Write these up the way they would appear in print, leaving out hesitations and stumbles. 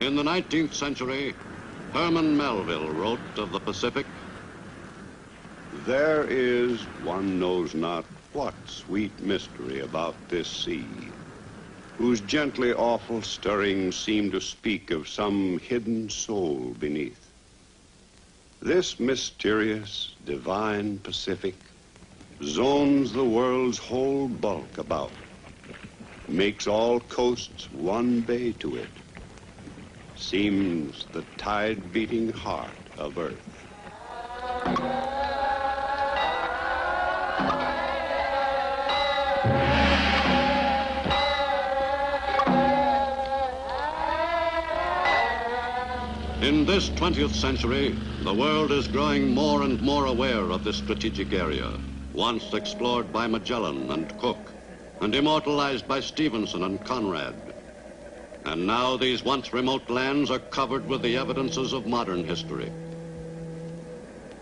In the 19th century, Herman Melville wrote of the Pacific, "There is one knows not what sweet mystery about this sea, whose gently awful stirrings seem to speak of some hidden soul beneath. This mysterious, divine Pacific zones the world's whole bulk about, makes all coasts one bay to it, seems the tide-beating heart of earth." in this 20th century, the world is growing more and more aware of this strategic area, once explored by Magellan and Cook, and immortalized by Stevenson and Conrad. And now these once remote lands are covered with the evidences of modern history.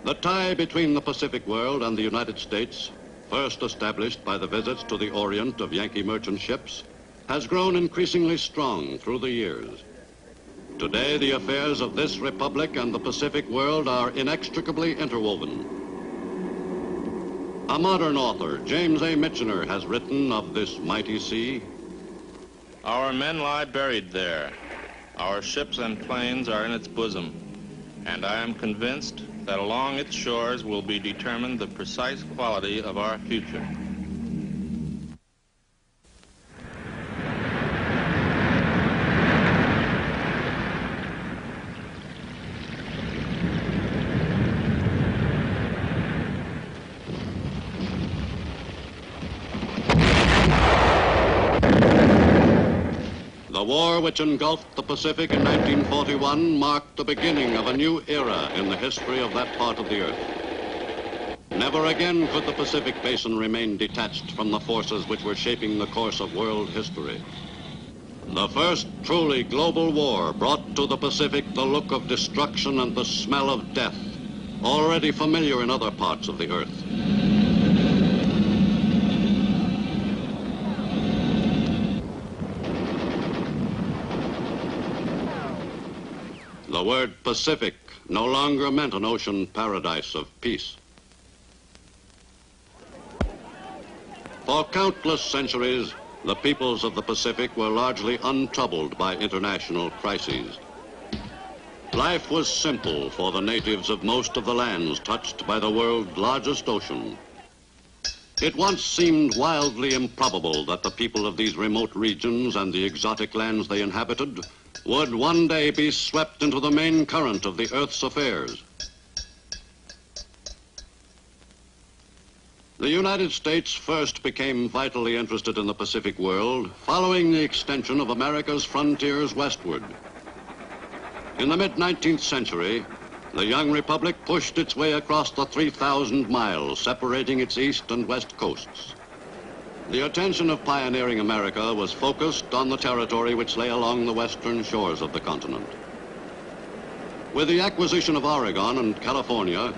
The tie between the Pacific world and the United States, first established by the visits to the Orient of Yankee merchant ships, has grown increasingly strong through the years. Today, the affairs of this republic and the Pacific world are inextricably interwoven. A modern author, James A. Michener, has written of this mighty sea. Our men lie buried there. Our ships and planes are in its bosom. And I am convinced that along its shores will be determined the precise quality of our future. The war which engulfed the Pacific in 1941 marked the beginning of a new era in the history of that part of the earth. Never again could the Pacific Basin remain detached from the forces which were shaping the course of world history. The first truly global war brought to the Pacific the look of destruction and the smell of death, already familiar in other parts of the earth. The word Pacific no longer meant an ocean paradise of peace. For countless centuries, the peoples of the Pacific were largely untroubled by international crises. Life was simple for the natives of most of the lands touched by the world's largest ocean. It once seemed wildly improbable that the people of these remote regions and the exotic lands they inhabited would one day be swept into the main current of the Earth's affairs. The United States first became vitally interested in the Pacific world following the extension of America's frontiers westward. In the mid-19th century, the young republic pushed its way across the 3,000 miles separating its east and west coasts. The attention of pioneering America was focused on the territory which lay along the western shores of the continent. With the acquisition of Oregon and California,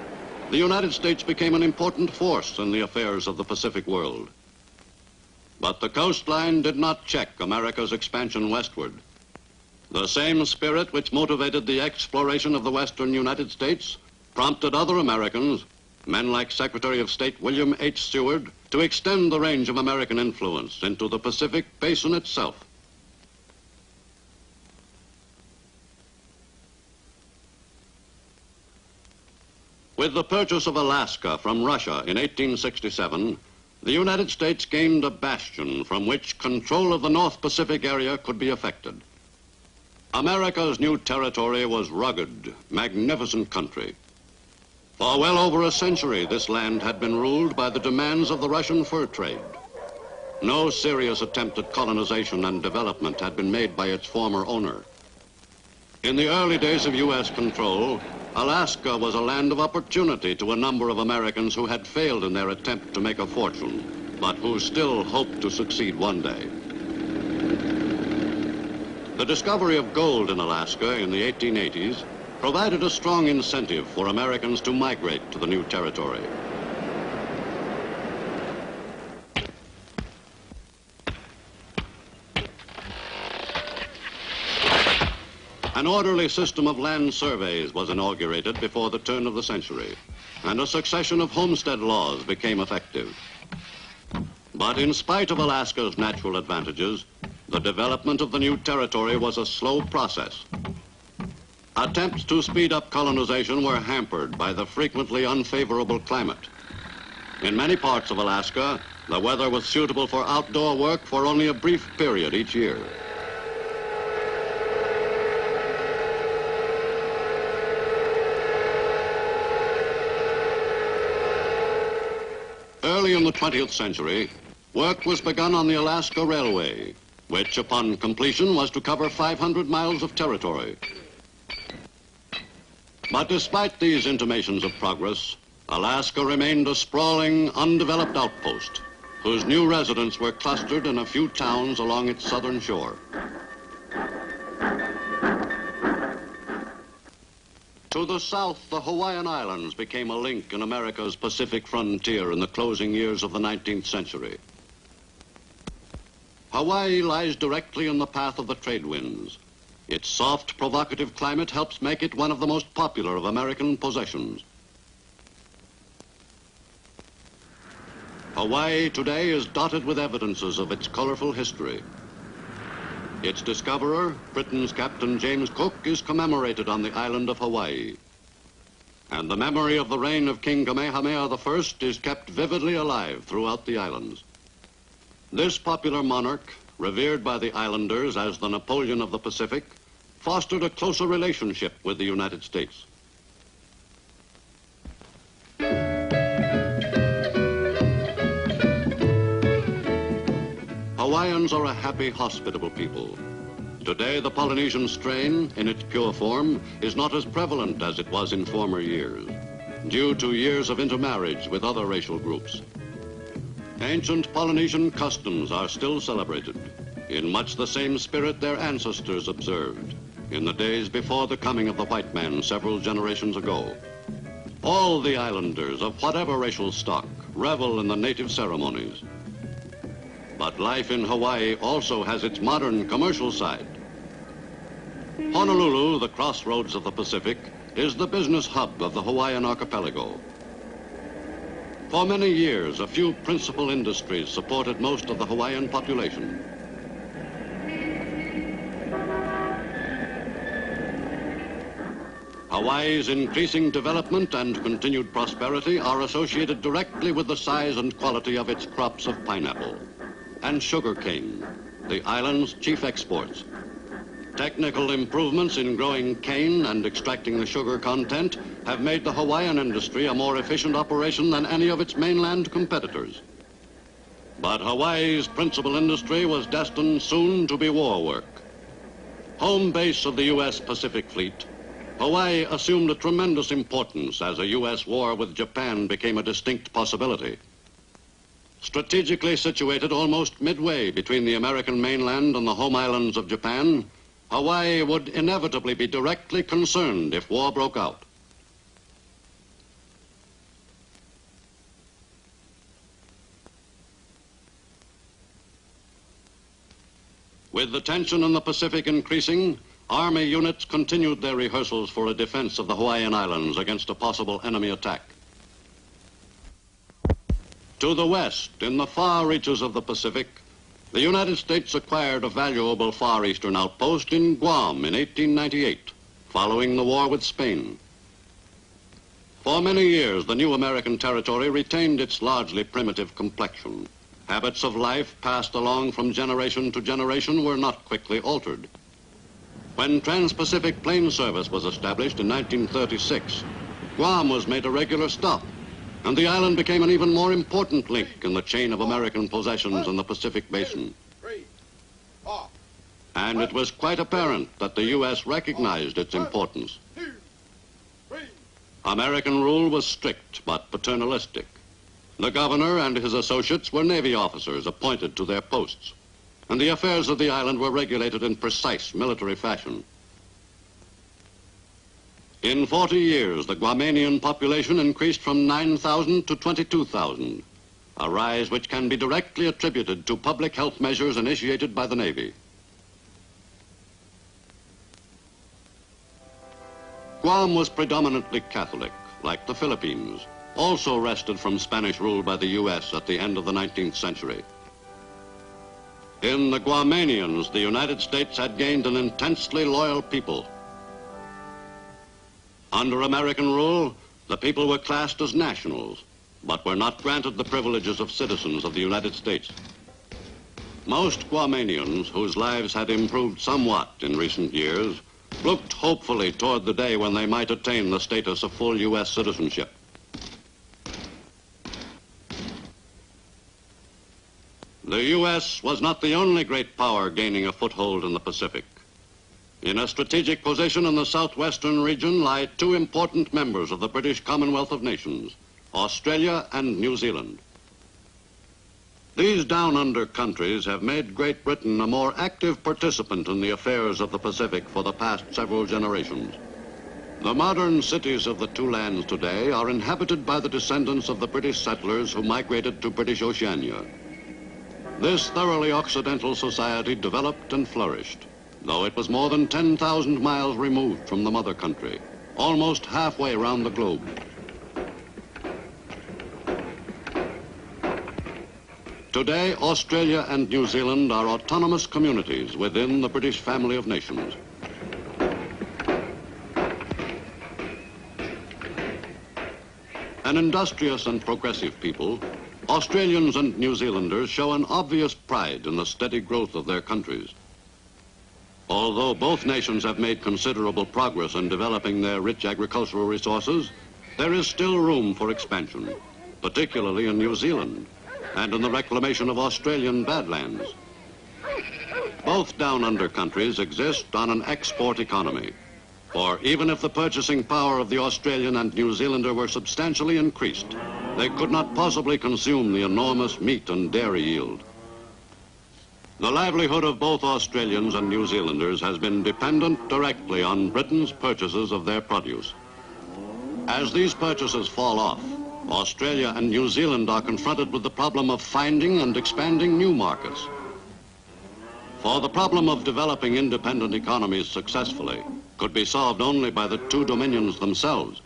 the United States became an important force in the affairs of the Pacific world. But the coastline did not check America's expansion westward. The same spirit which motivated the exploration of the western United States prompted other Americans, men like Secretary of State William H. Seward, to extend the range of American influence into the Pacific Basin itself. With the purchase of Alaska from Russia in 1867, the United States gained a bastion from which control of the North Pacific area could be effected. America's new territory was rugged, magnificent country. For well over a century, this land had been ruled by the demands of the Russian fur trade. No serious attempt at colonization and development had been made by its former owner. In the early days of U.S. control, Alaska was a land of opportunity to a number of Americans who had failed in their attempt to make a fortune, but who still hoped to succeed one day. The discovery of gold in Alaska in the 1880s provided a strong incentive for Americans to migrate to the new territory. An orderly system of land surveys was inaugurated before the turn of the century, and a succession of homestead laws became effective. But in spite of Alaska's natural advantages, the development of the new territory was a slow process. Attempts to speed up colonization were hampered by the frequently unfavorable climate. In many parts of Alaska, the weather was suitable for outdoor work for only a brief period each year. Early in the 20th century, work was begun on the Alaska Railway, which upon completion was to cover 500 miles of territory. But despite these intimations of progress, Alaska remained a sprawling, undeveloped outpost, whose new residents were clustered in a few towns along its southern shore. To the south, the Hawaiian Islands became a link in America's Pacific frontier in the closing years of the 19th century. Hawaii lies directly in the path of the trade winds. Its soft, provocative climate helps make it one of the most popular of American possessions. Hawaii today is dotted with evidences of its colorful history. Its discoverer, Britain's Captain James Cook, is commemorated on the island of Hawaii. And the memory of the reign of King Kamehameha I is kept vividly alive throughout the islands. This popular monarch, revered by the islanders as the Napoleon of the Pacific, fostered a closer relationship with the United States. Hawaiians are a happy, hospitable people. Today, the Polynesian strain, in its pure form, is not as prevalent as it was in former years, due to years of intermarriage with other racial groups. Ancient Polynesian customs are still celebrated in much the same spirit their ancestors observed in the days before the coming of the white man several generations ago. All the islanders of whatever racial stock revel in the native ceremonies. But life in Hawaii also has its modern commercial side. Honolulu, the crossroads of the Pacific, is the business hub of the Hawaiian archipelago. For many years, a few principal industries supported most of the Hawaiian population. Hawaii's increasing development and continued prosperity are associated directly with the size and quality of its crops of pineapple and sugarcane, the island's chief exports. Technical improvements in growing cane and extracting the sugar content have made the Hawaiian industry a more efficient operation than any of its mainland competitors. But Hawaii's principal industry was destined soon to be war work. Home base of the U.S. Pacific Fleet, Hawaii assumed a tremendous importance as a U.S. war with Japan became a distinct possibility. Strategically situated almost midway between the American mainland and the home islands of Japan, Hawaii would inevitably be directly concerned if war broke out. With the tension in the Pacific increasing, Army units continued their rehearsals for a defense of the Hawaiian Islands against a possible enemy attack. To the west, in the far reaches of the Pacific, the United States acquired a valuable Far Eastern outpost in Guam in 1898, following the war with Spain. For many years, the new American territory retained its largely primitive complexion. Habits of life passed along from generation to generation were not quickly altered. When Trans-Pacific Plane Service was established in 1936, Guam was made a regular stop, and the island became an even more important link in the chain of American possessions in the Pacific Basin. And it was quite apparent that the U.S. recognized its importance. American rule was strict but paternalistic. The governor and his associates were Navy officers appointed to their posts, and the affairs of the island were regulated in precise military fashion. In 40 years, the Guamanian population increased from 9,000 to 22,000, a rise which can be directly attributed to public health measures initiated by the Navy. Guam was predominantly Catholic, like the Philippines, also wrested from Spanish rule by the U.S. at the end of the 19th century. In the Guamanians, the United States had gained an intensely loyal people. Under American rule, the people were classed as nationals, but were not granted the privileges of citizens of the United States. Most Guamanians, whose lives had improved somewhat in recent years, looked hopefully toward the day when they might attain the status of full U.S. citizenship. The U.S. was not the only great power gaining a foothold in the Pacific. In a strategic position in the southwestern region lie two important members of the British Commonwealth of Nations, Australia and New Zealand. These down-under countries have made Great Britain a more active participant in the affairs of the Pacific for the past several generations. The modern cities of the two lands today are inhabited by the descendants of the British settlers who migrated to British Oceania. This thoroughly Occidental society developed and flourished, though it was more than 10,000 miles removed from the mother country, almost halfway around the globe. Today, Australia and New Zealand are autonomous communities within the British family of nations. An industrious and progressive people, Australians and New Zealanders show an obvious pride in the steady growth of their countries. Although both nations have made considerable progress in developing their rich agricultural resources, there is still room for expansion, particularly in New Zealand and in the reclamation of Australian badlands. Both down-under countries exist on an export economy, for even if the purchasing power of the Australian and New Zealander were substantially increased, they could not possibly consume the enormous meat and dairy yield. The livelihood of both Australians and New Zealanders has been dependent directly on Britain's purchases of their produce. As these purchases fall off, Australia and New Zealand are confronted with the problem of finding and expanding new markets. For the problem of developing independent economies successfully could be solved only by the two dominions themselves.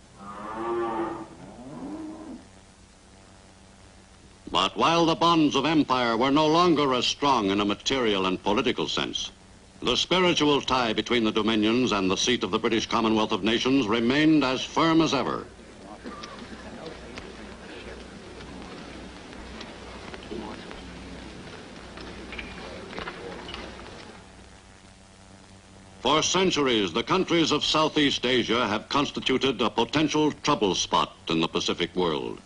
But while the bonds of empire were no longer as strong in a material and political sense, the spiritual tie between the dominions and the seat of the British Commonwealth of Nations remained as firm as ever. For centuries, the countries of Southeast Asia have constituted a potential trouble spot in the Pacific world.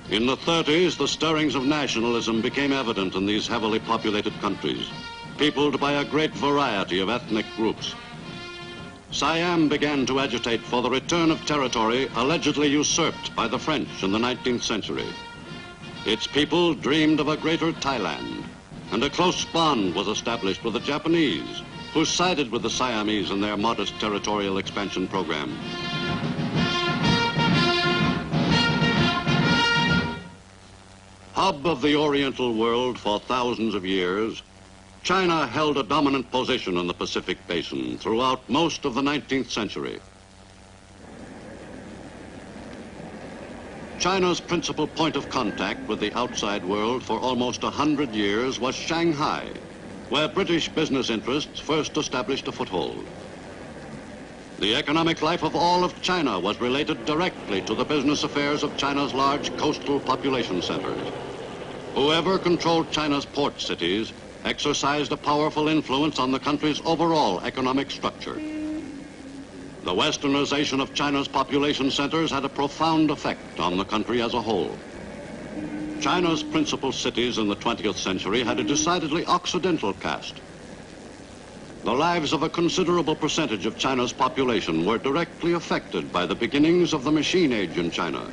In the 30s, the stirrings of nationalism became evident in these heavily populated countries, peopled by a great variety of ethnic groups. Siam began to agitate for the return of territory allegedly usurped by the French in the 19th century. Its people dreamed of a greater Thailand, and a close bond was established with the Japanese, who sided with the Siamese in their modest territorial expansion program. Hub of the Oriental world for thousands of years, China held a dominant position in the Pacific Basin throughout most of the 19th century. China's principal point of contact with the outside world for almost 100 years was Shanghai, where British business interests first established a foothold. The economic life of all of China was related directly to the business affairs of China's large coastal population centers. Whoever controlled China's port cities exercised a powerful influence on the country's overall economic structure. The westernization of China's population centers had a profound effect on the country as a whole. China's principal cities in the 20th century had a decidedly Occidental cast. The lives of a considerable percentage of China's population were directly affected by the beginnings of the machine age in China.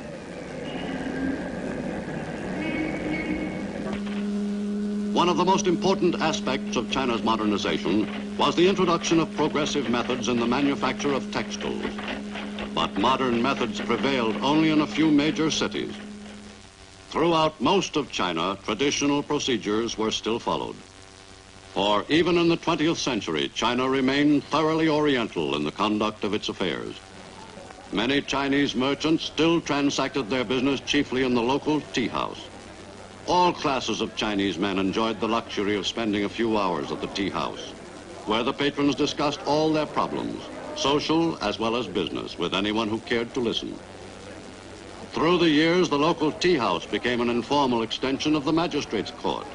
One of the most important aspects of China's modernization was the introduction of progressive methods in the manufacture of textiles. But modern methods prevailed only in a few major cities. Throughout most of China, traditional procedures were still followed. For even in the 20th century, China remained thoroughly Oriental in the conduct of its affairs. Many Chinese merchants still transacted their business chiefly in the local tea house. All classes of Chinese men enjoyed the luxury of spending a few hours at the tea house, where the patrons discussed all their problems, social as well as business, with anyone who cared to listen. Through the years, the local tea house became an informal extension of the magistrate's court.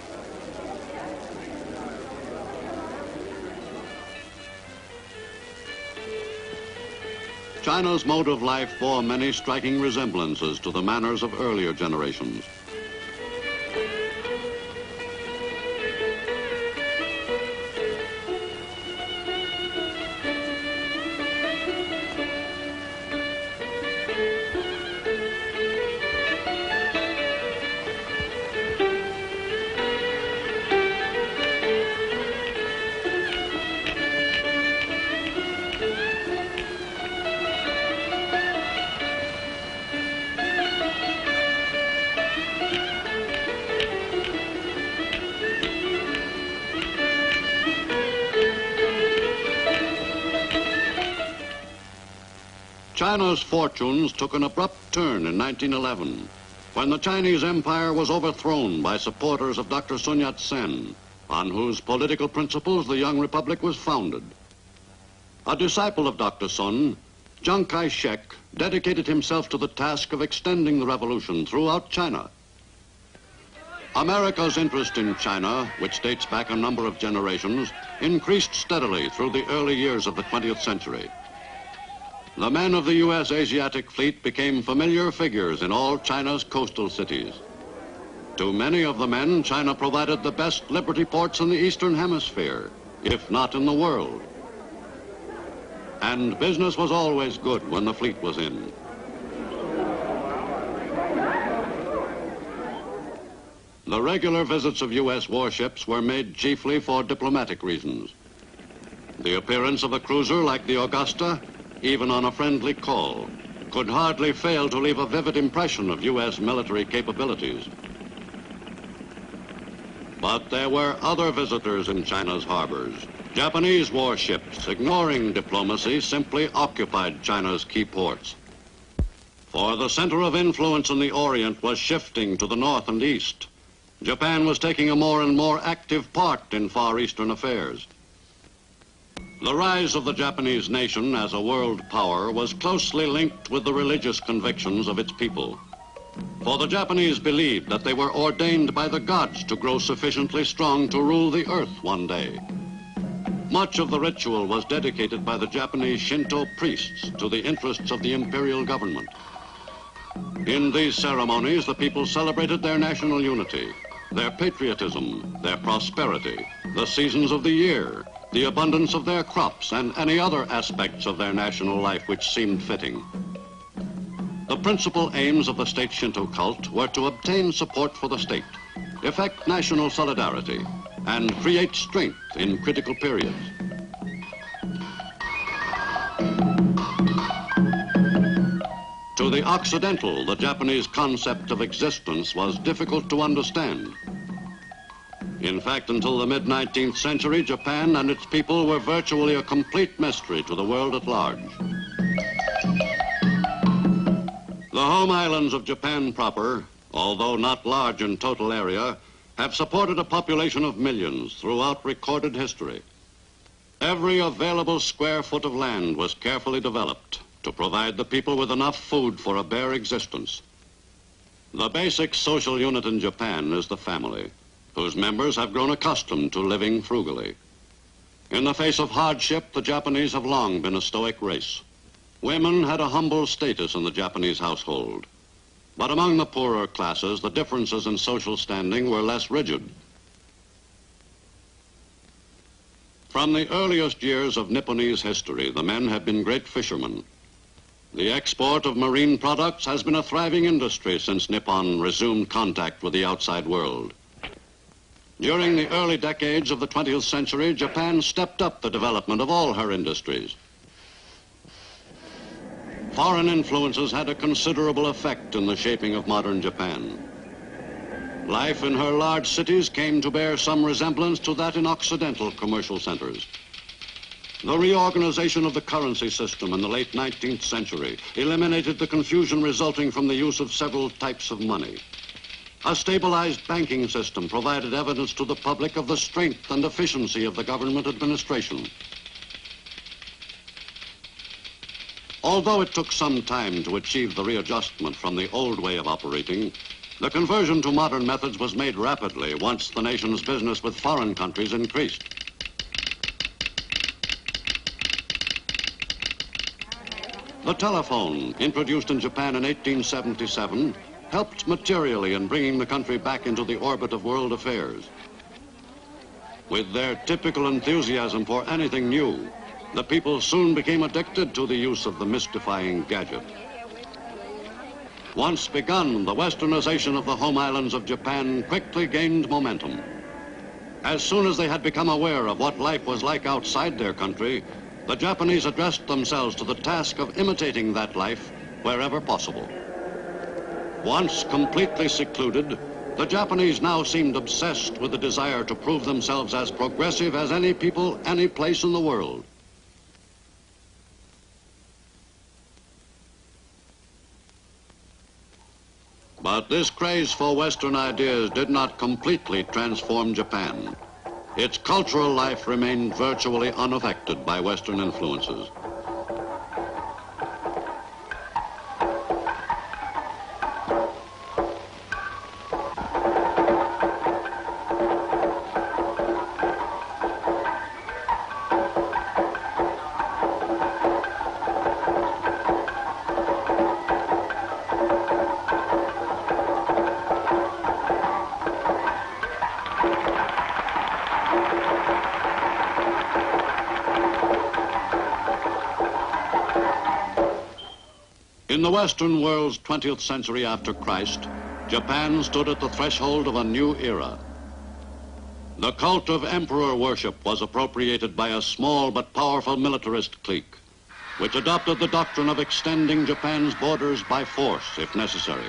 China's mode of life bore many striking resemblances to the manners of earlier generations. China's fortunes took an abrupt turn in 1911 when the Chinese Empire was overthrown by supporters of Dr. Sun Yat-sen, on whose political principles the young republic was founded. A disciple of Dr. Sun, Chiang Kai-shek dedicated himself to the task of extending the revolution throughout China. America's interest in China, which dates back a number of generations, increased steadily through the early years of the 20th century. The men of the U.S. Asiatic Fleet became familiar figures in all China's coastal cities. To many of the men, China provided the best liberty ports in the Eastern Hemisphere, if not in the world. And business was always good when the fleet was in. The regular visits of U.S. warships were made chiefly for diplomatic reasons. The appearance of a cruiser like the Augusta, even on a friendly call, could hardly fail to leave a vivid impression of U.S. military capabilities. But there were other visitors in China's harbors. Japanese warships, ignoring diplomacy, simply occupied China's key ports. For the center of influence in the Orient was shifting to the north and east. Japan was taking a more and more active part in Far Eastern affairs. The rise of the Japanese nation as a world power was closely linked with the religious convictions of its people. For the Japanese believed that they were ordained by the gods to grow sufficiently strong to rule the earth one day. Much of the ritual was dedicated by the Japanese Shinto priests to the interests of the imperial government. In these ceremonies, the people celebrated their national unity, their patriotism, their prosperity, the seasons of the year, the abundance of their crops, and any other aspects of their national life which seemed fitting. The principal aims of the state Shinto cult were to obtain support for the state, effect national solidarity, and create strength in critical periods. To the Occidental, the Japanese concept of existence was difficult to understand. In fact, until the mid-19th century, Japan and its people were virtually a complete mystery to the world at large. The home islands of Japan proper, although not large in total area, have supported a population of millions throughout recorded history. Every available square foot of land was carefully developed to provide the people with enough food for a bare existence. The basic social unit in Japan is the family, whose members have grown accustomed to living frugally. In the face of hardship, the Japanese have long been a stoic race. Women had a humble status in the Japanese household. But among the poorer classes, the differences in social standing were less rigid. From the earliest years of Nipponese history, the men have been great fishermen. The export of marine products has been a thriving industry since Nippon resumed contact with the outside world. During the early decades of the 20th century, Japan stepped up the development of all her industries. Foreign influences had a considerable effect in the shaping of modern Japan. Life in her large cities came to bear some resemblance to that in Occidental commercial centers. The reorganization of the currency system in the late 19th century eliminated the confusion resulting from the use of several types of money. A stabilized banking system provided evidence to the public of the strength and efficiency of the government administration. Although it took some time to achieve the readjustment from the old way of operating, the conversion to modern methods was made rapidly once the nation's business with foreign countries increased. The telephone, introduced in Japan in 1877, helped materially in bringing the country back into the orbit of world affairs. With their typical enthusiasm for anything new, the people soon became addicted to the use of the mystifying gadget. Once begun, the westernization of the home islands of Japan quickly gained momentum. As soon as they had become aware of what life was like outside their country, the Japanese addressed themselves to the task of imitating that life wherever possible. Once completely secluded, the Japanese now seemed obsessed with the desire to prove themselves as progressive as any people, any place in the world. But this craze for Western ideas did not completely transform Japan. Its cultural life remained virtually unaffected by Western influences. In the Western world's 20th century after Christ, Japan stood at the threshold of a new era. The cult of emperor worship was appropriated by a small but powerful militarist clique, which adopted the doctrine of extending Japan's borders by force if necessary.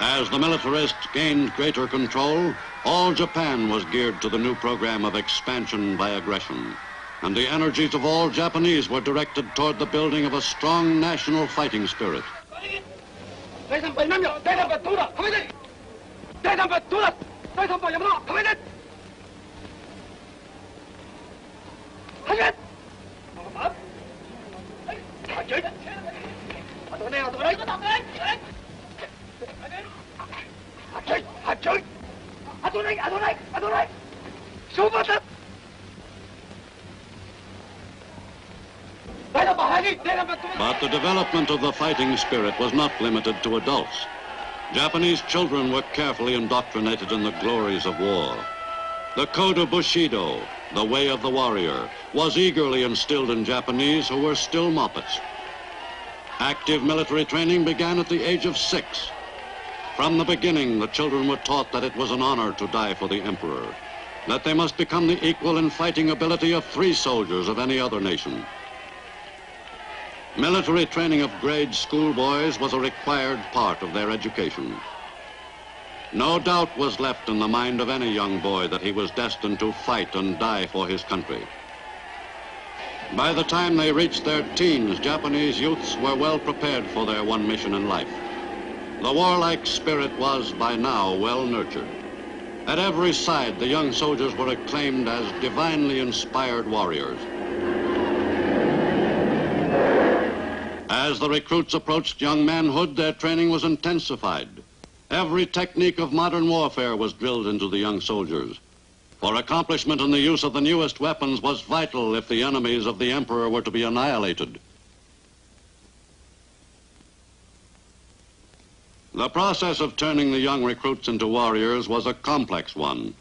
As the militarists gained greater control, all Japan was geared to the new program of expansion by aggression, and the energies of all Japanese were directed toward the building of a strong national fighting spirit. But the development of the fighting spirit was not limited to adults. Japanese children were carefully indoctrinated in the glories of war. The code of Bushido, the way of the warrior, was eagerly instilled in Japanese who were still moppets. Active military training began at the age of 6. From the beginning, the children were taught that it was an honor to die for the emperor, that they must become the equal in fighting ability of 3 soldiers of any other nation. Military training of grade schoolboys was a required part of their education. No doubt was left in the mind of any young boy that he was destined to fight and die for his country. By the time they reached their teens, Japanese youths were well prepared for their one mission in life. The warlike spirit was, by now, well nurtured. At every side, the young soldiers were acclaimed as divinely inspired warriors. As the recruits approached young manhood, their training was intensified. Every technique of modern warfare was drilled into the young soldiers. For accomplishment in the use of the newest weapons was vital if the enemies of the emperor were to be annihilated. The process of turning the young recruits into warriors was a complex one,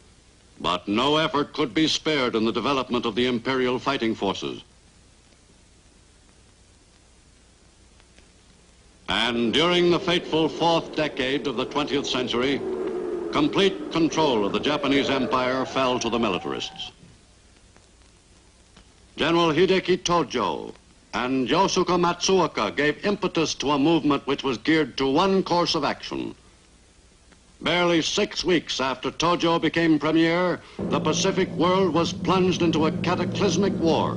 but no effort could be spared in the development of the imperial fighting forces. And during the fateful 4th decade of the 20th century, complete control of the Japanese Empire fell to the militarists. General Hideki Tojo, and Yosuke Matsuoka gave impetus to a movement which was geared to one course of action. Barely 6 weeks after Tojo became premier, the Pacific world was plunged into a cataclysmic war.